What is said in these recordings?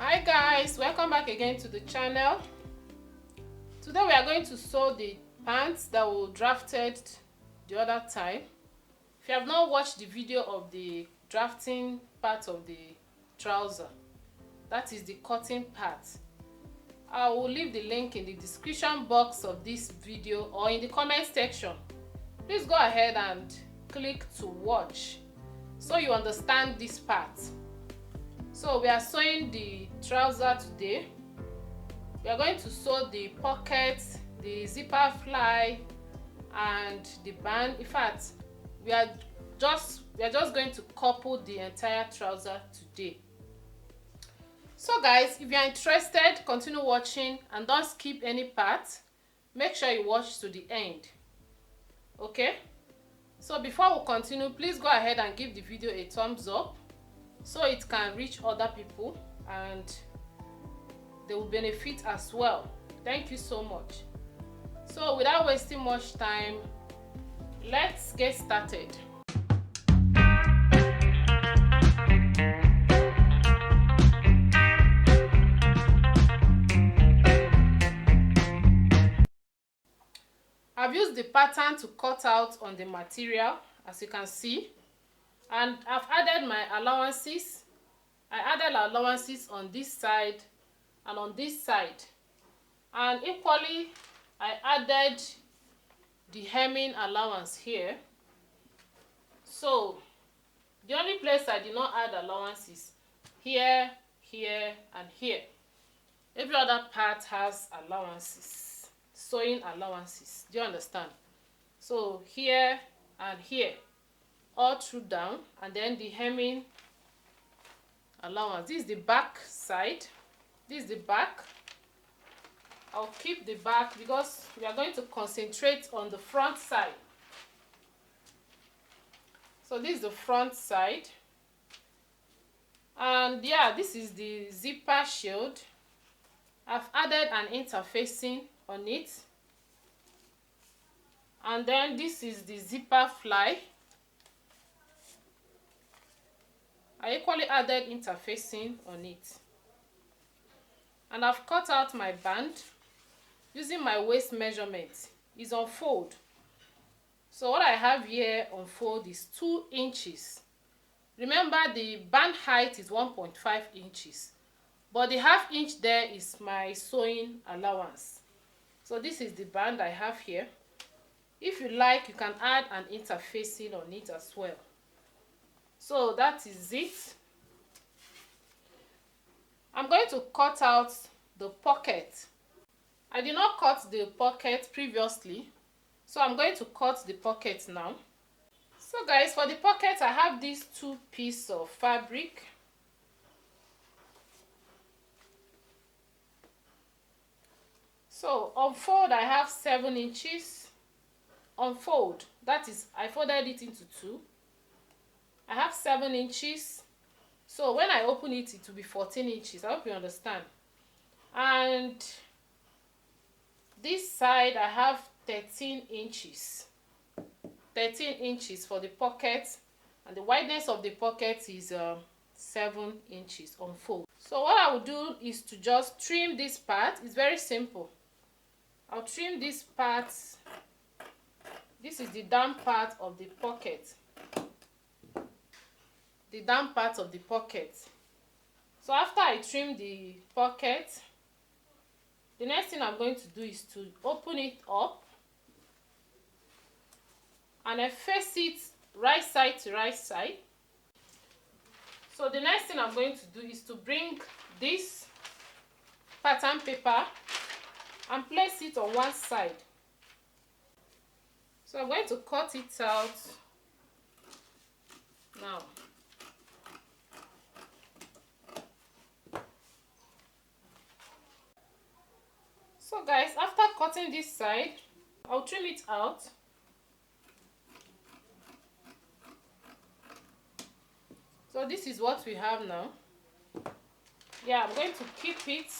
Hi guys, welcome back again to the channel. Today we are going to sew the pants that we drafted the other time. If you have not watched the video of the drafting part of the trouser, that is the cutting part, I will leave the link in the description box of this video or in the comment section. Please go ahead and click to watch so you understand this part. So we are sewing the trouser today. We are going to sew the pockets, the zipper fly, and the band. In fact, we are just going to couple the entire trouser today. So guys, if you are interested, continue watching and don't skip any part. Make sure you watch to the end. Okay? So before we continue, please go ahead and give the video a thumbs up so it can reach other people and they will benefit as well. Thank you so much. So without wasting much time, let's get started. I've used the pattern to cut out on the material, as you can see, and I've added my allowances. I added allowances on this side and on this side, and equally I added the hemming allowance here. So the only place I did not add allowances here, here, and here. Every other part has allowances, sewing allowances. Do you understand? So here and here, all through down, and then the hemming allowance. This is the back side. This is the back. I'll keep the back because we are going to concentrate on the front side. So this is the front side, and yeah, this is the zipper shield. I've added an interfacing on it, and then this is the zipper fly. I equally added interfacing on it, and I've cut out my band using my waist measurement. Is on fold. So what I have here on fold is 2 inches. Remember, the band height is 1.5 inches, but the ½ inch there is my sewing allowance. So this is the band I have here. If you like, you can add an interfacing on it as well. So that is it. I'm going to cut out the pocket. I did not cut the pocket previously, so I'm going to cut the pocket now. So guys, for the pocket, I have these 2 pieces of fabric. So on fold, I have 7 inches. On fold, that is, I folded it into 2. I have 7 inches. So when I open it, it will be 14 inches. I hope you understand. And this side, I have 13 inches. 13 inches for the pocket. And the wideness of the pocket is 7 inches on fold. So what I will do is to just trim this part. It's very simple. I'll trim this part. This is the down part of the pocket. The down part of the pocket. So after I trim the pocket, the next thing I'm going to do is to open it up and I face it right side to right side. So the next thing I'm going to do is to bring this pattern paper and place it on one side. So I'm going to cut it out now. So guys, after cutting this side, I'll trim it out. So this is what we have now. Yeah, I'm going to keep it.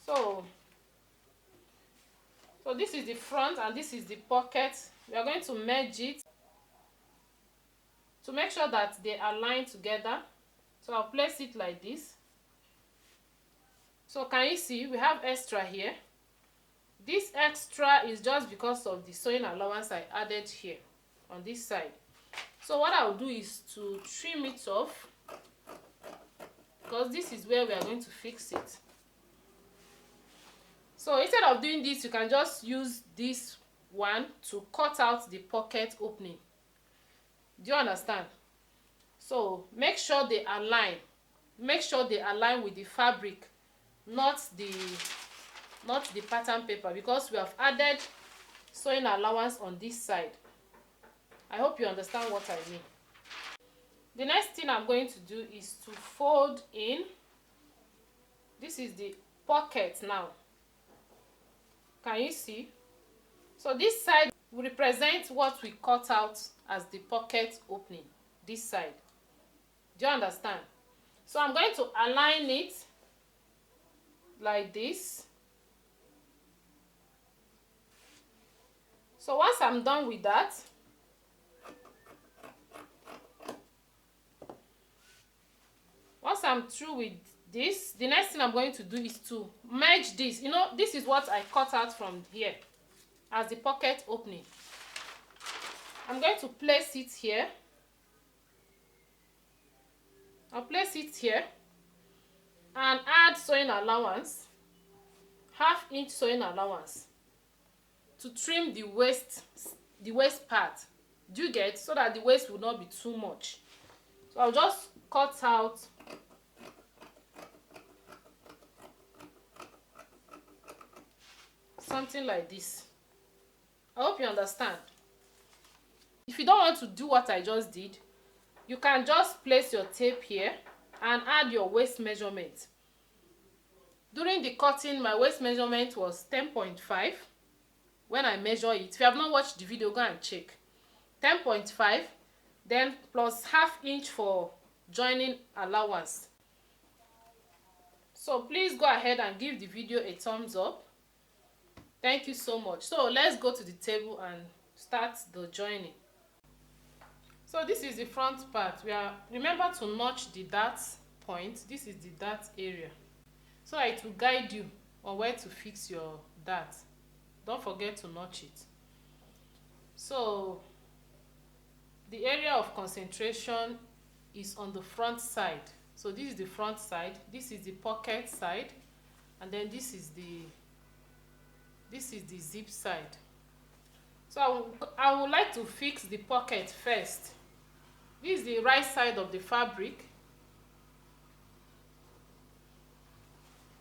So this is the front and this is the pocket. We are going to merge it to make sure that they align together. So I'll place it like this. So can you see we have extra here? This extra is just because of the sewing allowance I added here on this side. So what I'll do is to trim it off, because this is where we are going to fix it. So instead of doing this, you can just use this one to cut out the pocket opening. Do you understand? So make sure they align. Make sure they align with the fabric, not the pattern paper, because we have added sewing allowance on this side. I hope you understand what I mean. The next thing I'm going to do is to fold in. This is the pocket now. Can you see? So this side will represent what we cut out as the pocket opening. This side. Do you understand? So I'm going to align it like this. So once I'm done with that, once I'm through with this, the next thing I'm going to do is to merge this. You know, this is what I cut out from here as the pocket opening. I'm going to place it here. I'll place it here and add sewing allowance, 1/2 inch sewing allowance, to trim the waist part. Do you get? So that the waist will not be too much. So I'll just cut out something like this. I hope you understand. If you don't want to do what I just did, you can just place your tape here and add your waist measurement. During the cutting, my waist measurement was 10.5 when I measure it. If you have not watched the video, go and check. 10.5, then plus 1/2 inch for joining allowance. So please go ahead and give the video a thumbs up. Thank you so much. So let's go to the table and start the joining. So this is the front part. Remember to notch the dart point. This is the dart area, so it will guide you on where to fix your dart. Don't forget to notch it. So the area of concentration is on the front side. So this is the front side, this is the pocket side, and then this is the zip side. So I would like to fix the pocket first. This is the right side of the fabric,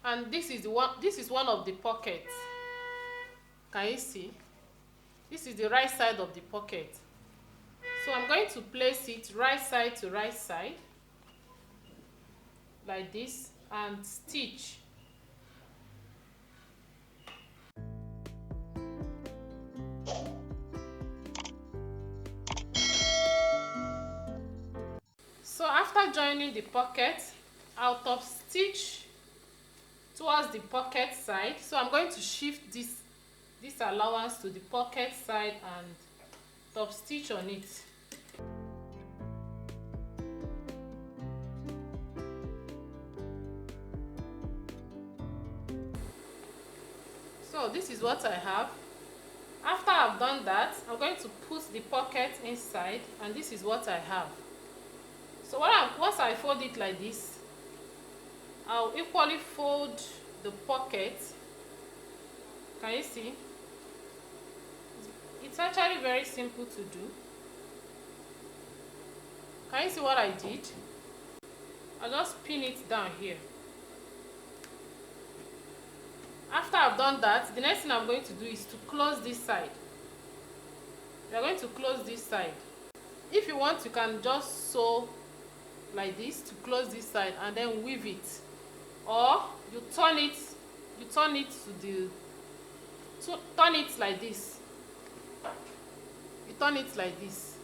and this is one of the pockets. Can you see? This is the right side of the pocket. So I'm going to place it right side to right side like this and stitch. So after joining the pocket, I'll top stitch towards the pocket side. So I'm going to shift this allowance to the pocket side and top stitch on it. So this is what I have. After I've done that, I'm going to put the pocket inside, and this is what I have. So once I fold it like this, I'll equally fold the pocket. Can you see? It's actually very simple to do. Can you see what I did? I'll just pin it down here. After I've done that, the next thing I'm going to do is to close this side. We are going to close this side. If you want, you can just sew like this to close this side and then weave it, or you turn it like this. You turn it like this,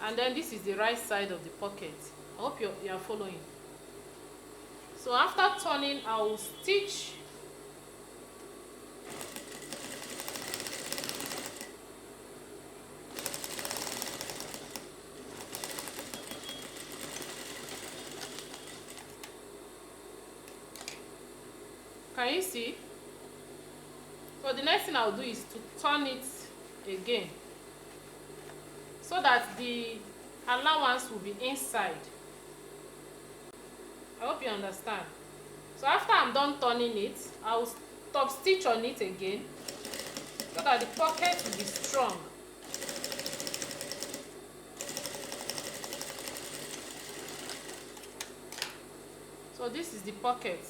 and then this is the right side of the pocket. I hope you are following. So after turning, I will stitch Can you see? So the next thing I'll do is to turn it again so that the allowance will be inside. I hope you understand. So after I'm done turning it, I'll top stitch on it again so that the pocket will be strong. So this is the pocket.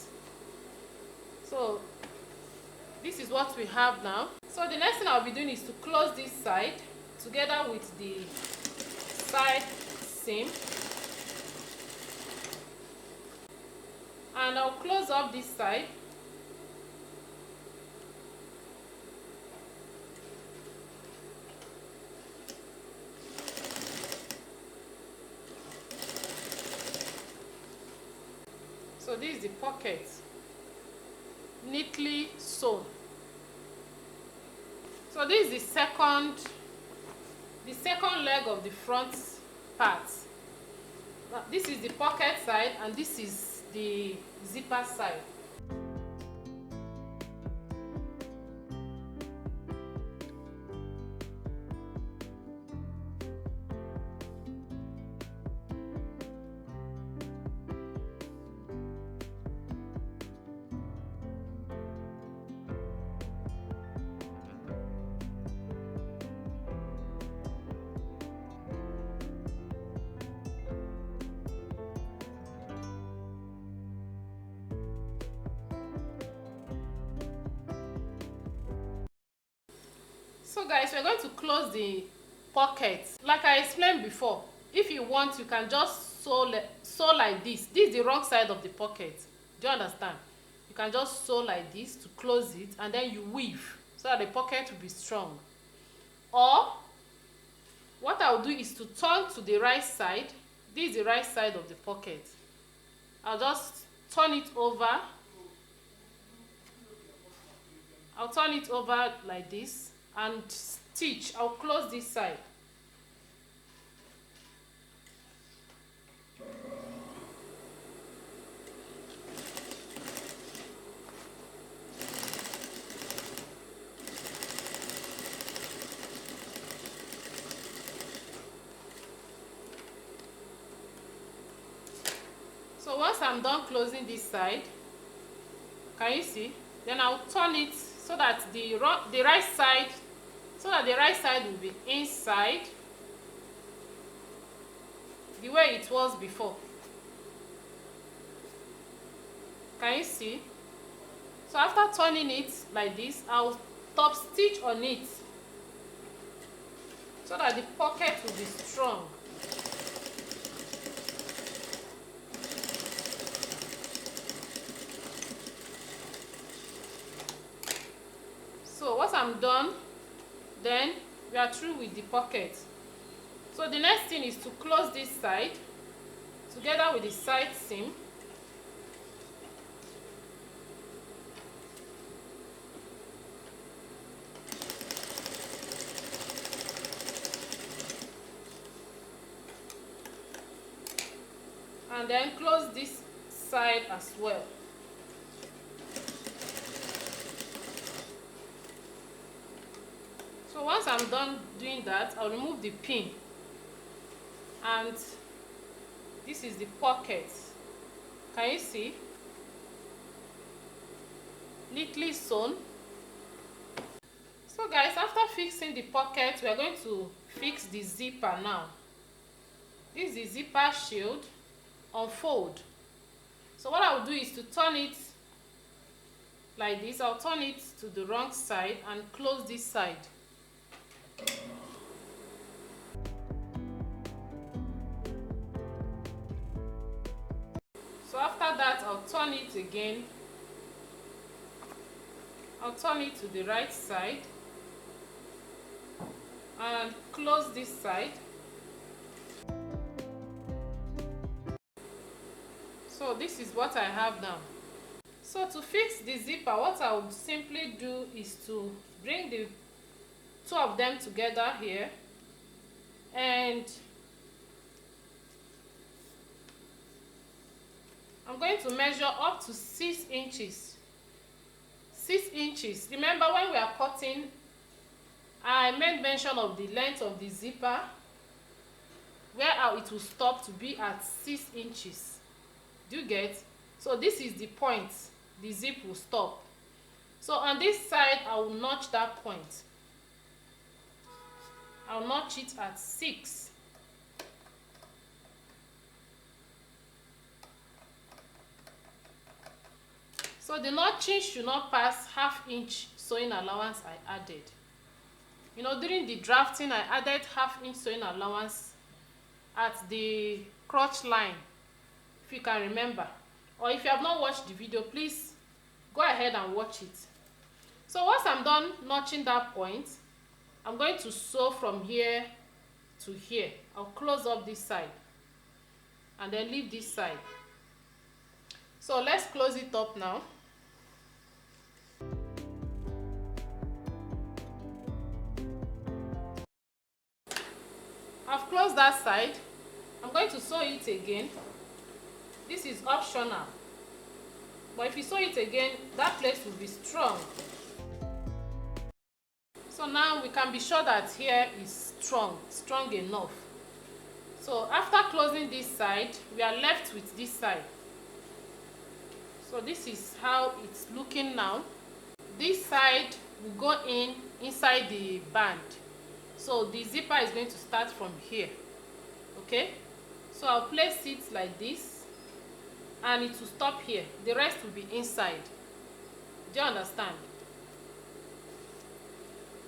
So this is what we have now. So the next thing I'll be doing is to close this side together with the side seam, and I'll close up this side. So this is the pocket, neatly sewn. So this is the second leg of the front part. Now, this is the pocket side and this is the zipper side. So guys, we're going to close the pocket. Like I explained before, if you want, you can just sew like this. This is the wrong side of the pocket. Do you understand? You can just sew like this to close it, and then you weave so that the pocket will be strong. Or what I'll do is to turn to the right side. This is the right side of the pocket. I'll just turn it over. I'll turn it over like this and stitch. I'll close this side. So once I'm done closing this side, can you see? Then I'll turn it so that the right side will be inside the way it was before. Can you see? So after turning it like this, I'll top stitch on it so that the pocket will be strong. So once I'm done, then we are through with the pocket. So the next thing is to close this side together with the side seam. And then close this side as well. So once I'm done doing that, I'll remove the pin, and this is the pocket. Can you see? Neatly sewn. So guys, after fixing the pocket, we are going to fix the zipper now. This is the zipper shield. Unfold. So what I'll do is to turn it like this. I'll turn it to the wrong side and close this side. So after that, I'll turn it again. I'll turn it to the right side and close this side. So this is what I have now. So to fix the zipper, what I would simply do is to bring the two of them together here, and I'm going to measure up to 6 inches 6 inches. Remember when we are cutting, I made mention of the length of the zipper, where it will stop to be at 6 inches. Do you get? So this is the point the zip will stop. So on this side, I will notch that point. I'll notch it at 6. So the notching should not pass ½ inch sewing allowance I added. You know, during the drafting, I added ½ inch sewing allowance at the crotch line, if you can remember. Or if you have not watched the video, please go ahead and watch it. So once I'm done notching that point, I'm going to sew from here to here. I'll close up this side and then leave this side. So let's close it up now. I've closed that side. I'm going to sew it again. This is optional, but if you sew it again, that place will be strong. So now we can be sure that here is strong enough. So after closing this side, we are left with this side. So this is how it's looking now. This side will go inside the band. So the zipper is going to start from here. Okay, so I'll place it like this and it will stop here. The rest will be inside. Do you understand?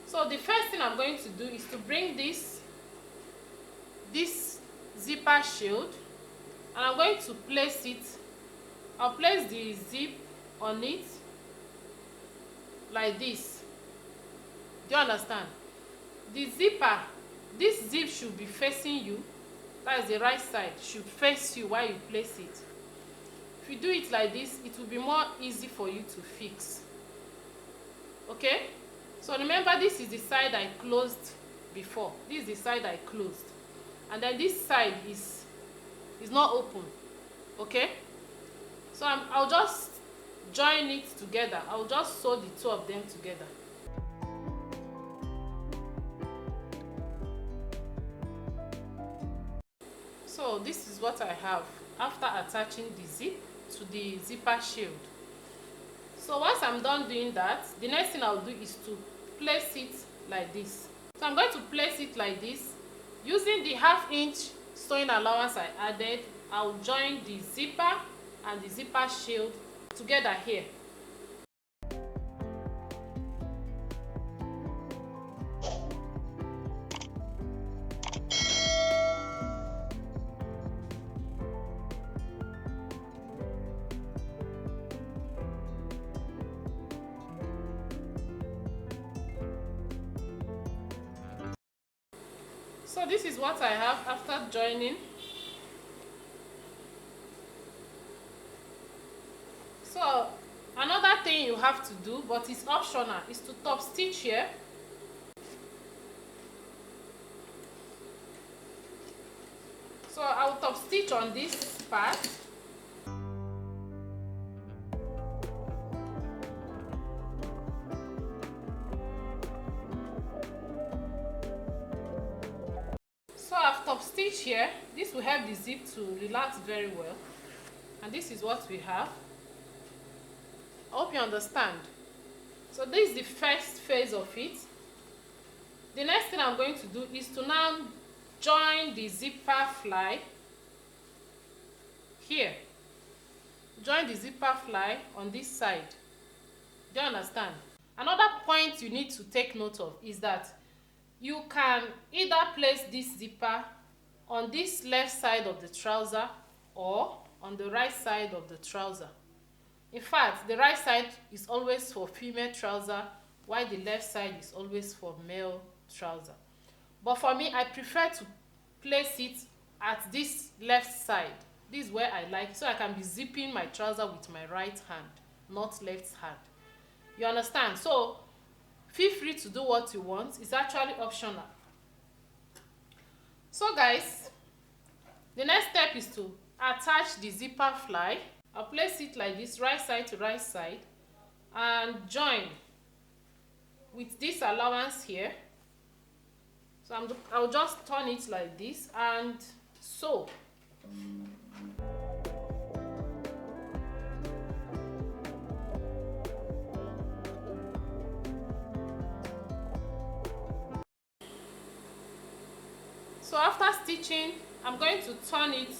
So the first thing I'm going to do is to bring this zipper shield, and I'm going to place it. I'll place the zip on it like this. Do you understand? The zipper, this zip should be facing you. That is the right side, should face you while you place it. If you do it like this, it will be more easy for you to fix. Okay? So remember, this is the side I closed before. This is the side I closed. And then this side is not open. Okay? So I'll just join it together. I'll just sew the two of them together. So this is what I have after attaching the zip to the zipper shield. So once I'm done doing that, the next thing I'll do is to place it like this. So I'm going to place it like this. Using the ½ inch sewing allowance I added, I'll join the zipper and the zipper shield together here. So this is what I have after joining. So another thing you have to do, but it's optional, is to top stitch here. So I will top stitch on this part. So I've top stitched here. This will help the zip to relax very well. And this is what we have. I hope you understand. So this is the first phase of it. The next thing I'm going to do is to now join the zipper fly here. Join the zipper fly on this side. Do you understand? Another point you need to take note of is that you can either place this zipper on this left side of the trouser or on the right side of the trouser. In fact, the right side is always for female trouser, while the left side is always for male trouser. But for me, I prefer to place it at this left side. This is where I like, so I can be zipping my trouser with my right hand, not left hand. You understand? So feel free to do what you want. It's actually optional. So guys, the next step is to attach the zipper fly. I'll place it like this, right side to right side. and join with this allowance here. So I'll just turn it like this and sew. So after stitching, I'm going to turn it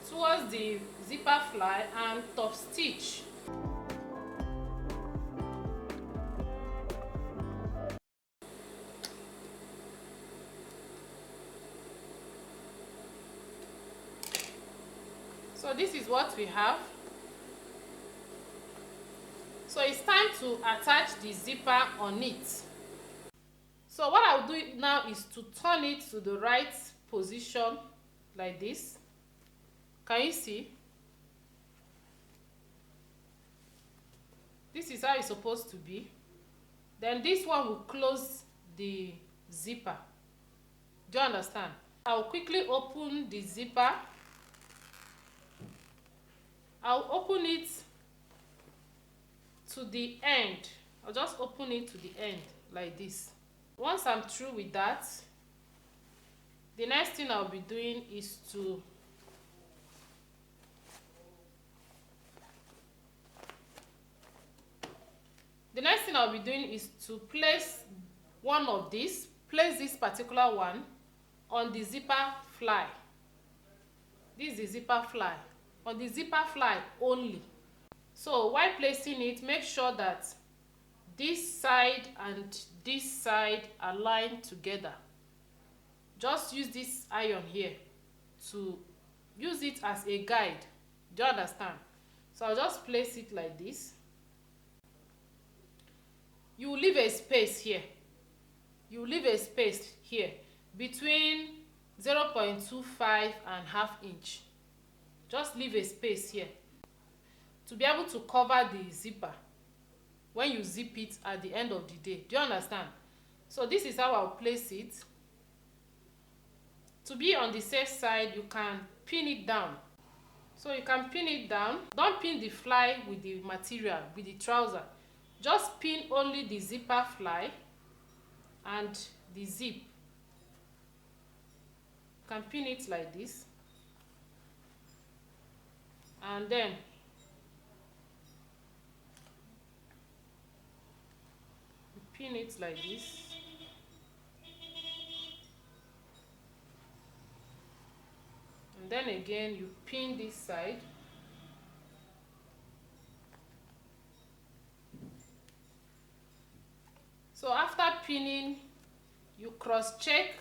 towards the zipper fly and top stitch. So this is what we have. So it's time to attach the zipper on it. So what I'll do now is to turn it to the right position like this. Can you see? This is how it's supposed to be. Then this one will close the zipper. Do you understand? I'll quickly open the zipper. I'll open it to the end. I'll just open it to the end like this. Once I'm through with that, the next thing I'll be doing is to place one of these, place this particular one on the zipper fly. This is the zipper fly, on the zipper fly only. So while placing it, make sure that this side and this side are lined together. Just use this iron here to use it as a guide. Do you understand? So I'll just place it like this. You will leave a space here. You will leave a space here between 0.25 and ½ inch. Just leave a space here to be able to cover the zipper when you zip it at the end of the day. Do you understand? So this is how I'll place it. To be on the safe side, you can pin it down. So you can pin it down. Don't pin the fly with the material, with the trouser. Just pin only the zipper fly and the zip. You can pin it like this. And then you pin it like this. And then again you pin this side. So after pinning, you cross check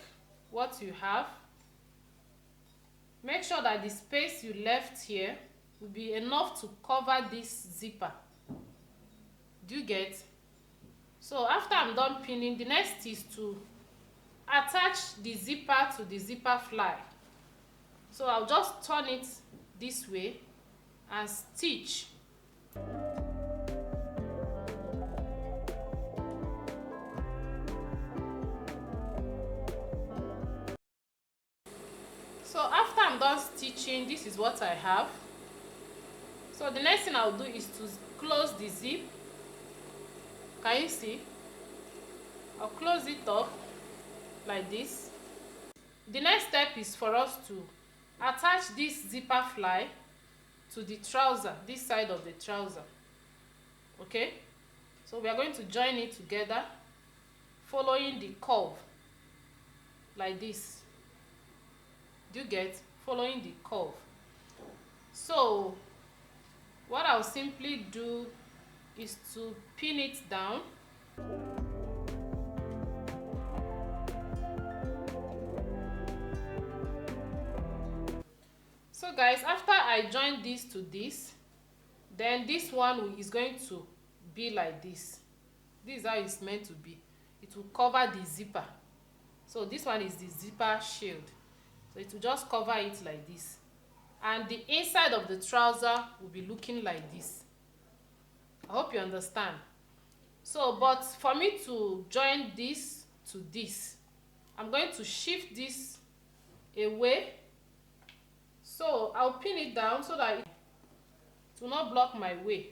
what you have. Make sure that the space you left here will be enough to cover this zipper. Do you get? So after I'm done pinning, the next is to attach the zipper to the zipper fly. So I'll just turn it this way and stitch. So after I'm done stitching, this is what I have. So the next thing I'll do is to close the zip. Can you see? I'll close it up like this. The next step is for us to attach this zipper fly to the trouser, this side of the trouser. Okay? So we are going to join it together, following the curve like this. Do you get? Following the curve. So what I'll simply do is to pin it down. So guys, after I join this to this, then this one is going to be like this. This is how it's meant to be. It will cover the zipper. So this one is the zipper shield. So it will just cover it like this. And the inside of the trouser will be looking like this. I hope you understand. So, but for me to join this to this, I'm going to shift this away. So I'll pin it down so that it will not block my way.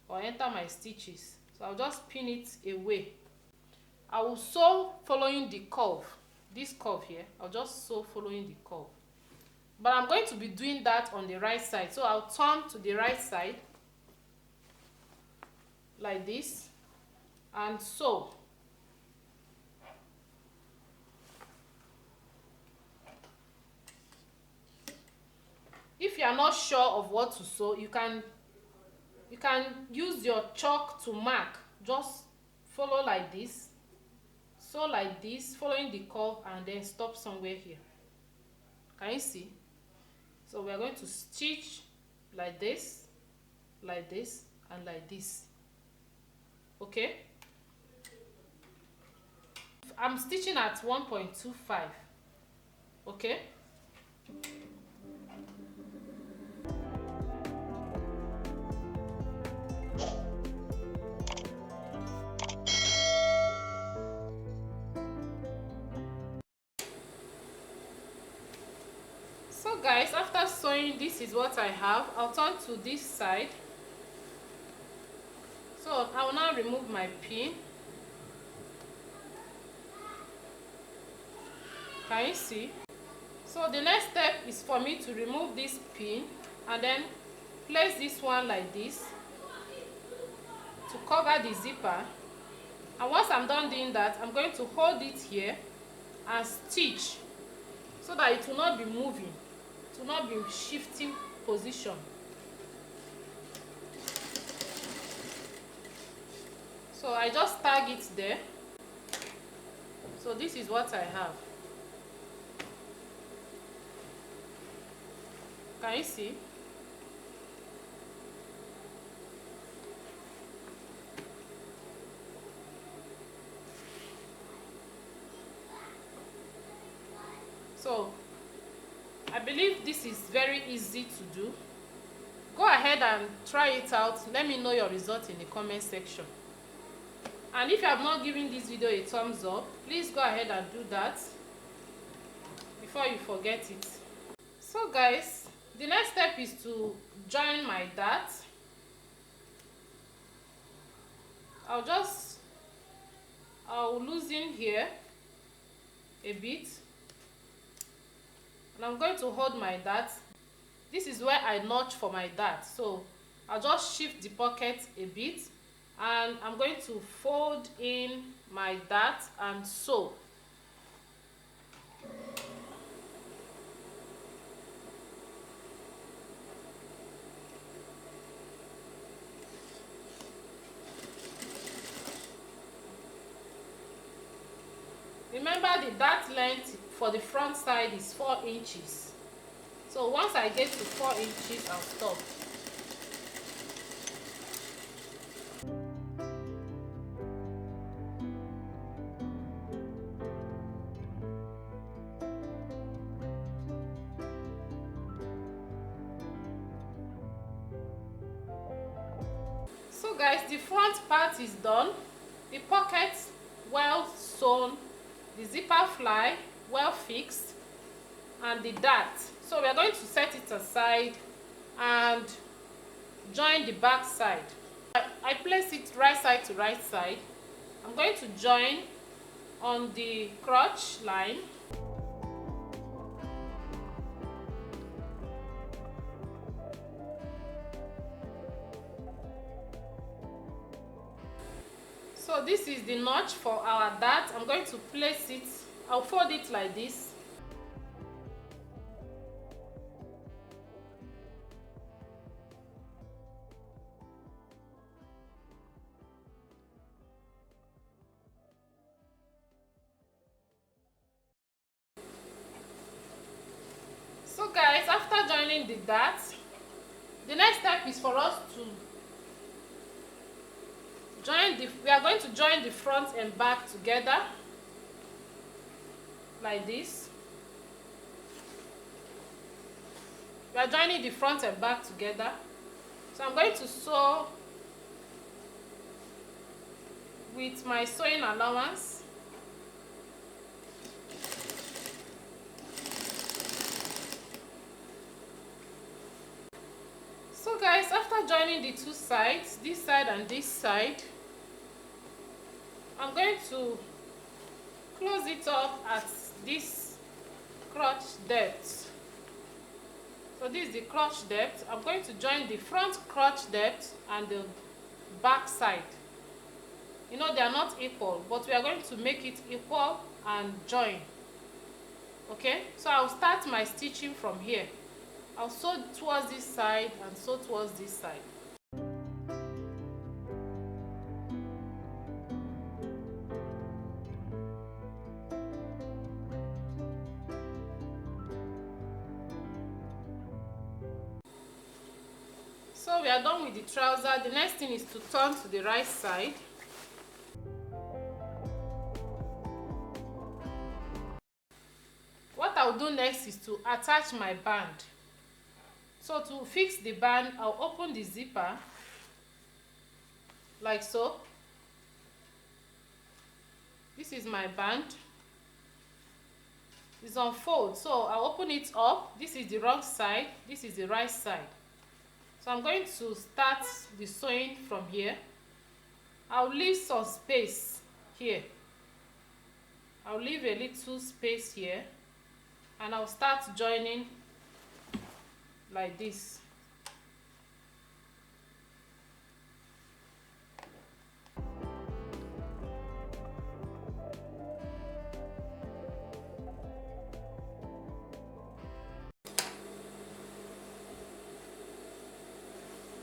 or enter my stitches. So I'll just pin it away. I will sew following the curve, this curve here. I'll just sew following the curve, but I'm going to be doing that on the right side. So I'll turn to the right side like this and sew. If you are not sure of what to sew, you can use your chalk to mark. Just follow like this, sew like this, following the curve, and then stop somewhere here. Can you see? So we are going to stitch like this, and like this. Okay, I'm stitching at 1.25. okay. So guys, after sewing, this is what I have. I'll turn to this side. So I will now remove my pin. Can you see? So the next step is for me to remove this pin and then place this one like this to cover the zipper. And once I'm done doing that, I'm going to hold it here and stitch so that it will not be moving, it will not be shifting position. So I just tag it there. So this is what I have. Can you see? So I believe this is very easy to do. Go ahead and try it out. Let me know your results in the comment section. And if you have not given this video a thumbs up, please go ahead and do that before you forget it. So guys, the next step is to join my dart. I'll loosen here a bit, and I'm going to hold my dart. This is where I notch for my dart, so I'll just shift the pocket a bit, and I'm going to fold in my dart and sew. Remember, the dart length for the front side is 4 inches. So once I get to 4 inches, I'll stop. So guys, the front part is done. The pocket well sewn, the zipper fly well fixed, and the dart. So we are going to set it aside and join the back side. I place it right side to right side. I'm going to join on the crotch line. So this is the notch for our dart. I'm going to place it, I'll fold it like this. So guys, after joining the dart, the next step is for us to we are going to join the front and back together like this. We are joining the front and back together. So I'm going to sew with my sewing allowance. So guys, after After joining the two sides, this side and this side, I'm going to close it up at this crotch depth. So this is the crotch depth. I'm going to join the front crotch depth and the back side. You know, they are not equal, but we are going to make it equal and join. Okay, so I'll start my stitching from here. I'll sew towards this side and sew towards this side. So we are done with the trouser. The next thing is to turn to the right side. What I'll do next is to attach my band. So to fix the band, I'll open the zipper like so. This is my band. It's on fold, so I'll open it up. This is the wrong side, this is the right side. So I'm going to start the sewing from here. I'll leave some space here. I'll leave a little space here, and I'll start joining like this.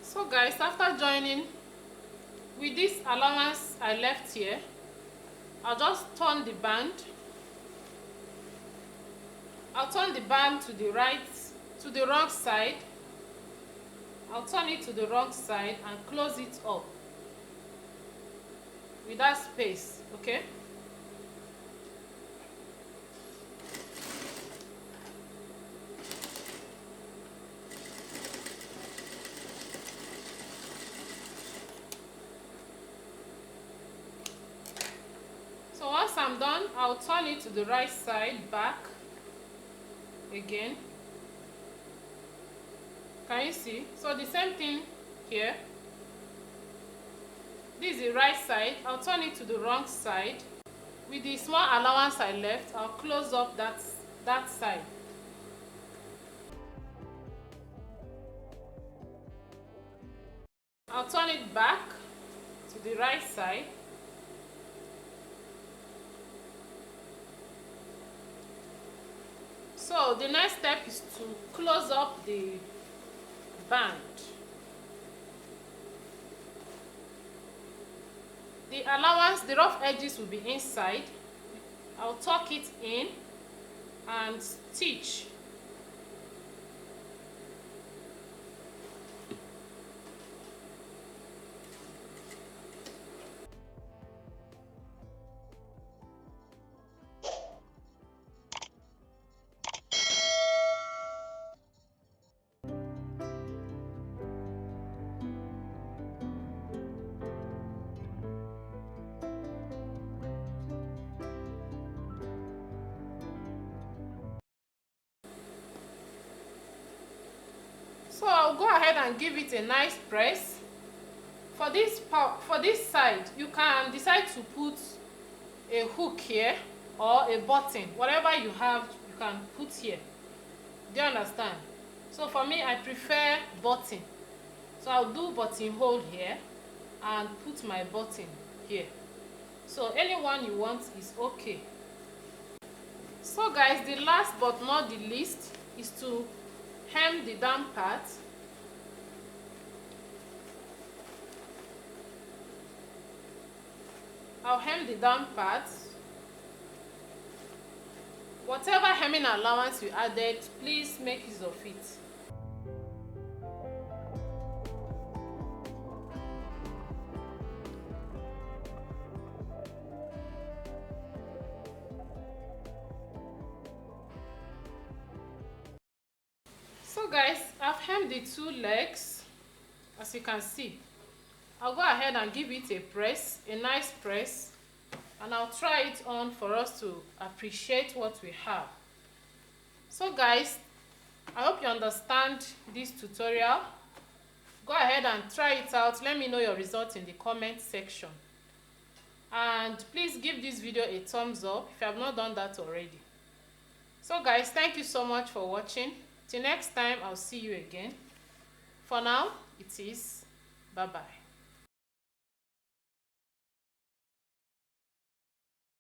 So guys, after joining with this allowance I left here, I'll just turn the band. I'll turn the band to the right, to the wrong side. I'll turn it to the wrong side and close it up with that space, okay? So once I'm done, I'll turn it to the right side back again. Can you see? So the same thing here. This is the right side. I'll turn it to the wrong side. With the small allowance I left, I'll close up that side. I'll turn it back to the right side. So the next step is to close up the band. The allowance, the rough edges will be inside. I'll tuck it in and stitch. So I'll go ahead and give it a nice press. For this side, you can decide to put a hook here or a button. Whatever you have, you can put here. Do you understand? So for me, I prefer button. So I'll do buttonhole here and put my button here. So anyone you want is okay. So guys, the last but not the least is to hem the down part. I'll hem the down part. Whatever hemming allowance you added, please make use of it. So guys, I've hemmed the two legs, as you can see. I'll go ahead and give it a press, a nice press, and I'll try it on for us to appreciate what we have. So guys, I hope you understand this tutorial. Go go ahead and try it out. Let me know your results in the comment section. And please give this video a thumbs up if you have not done that already. So guys, thank you so much for watching. Till next time, I'll see you again. For now, it is bye bye.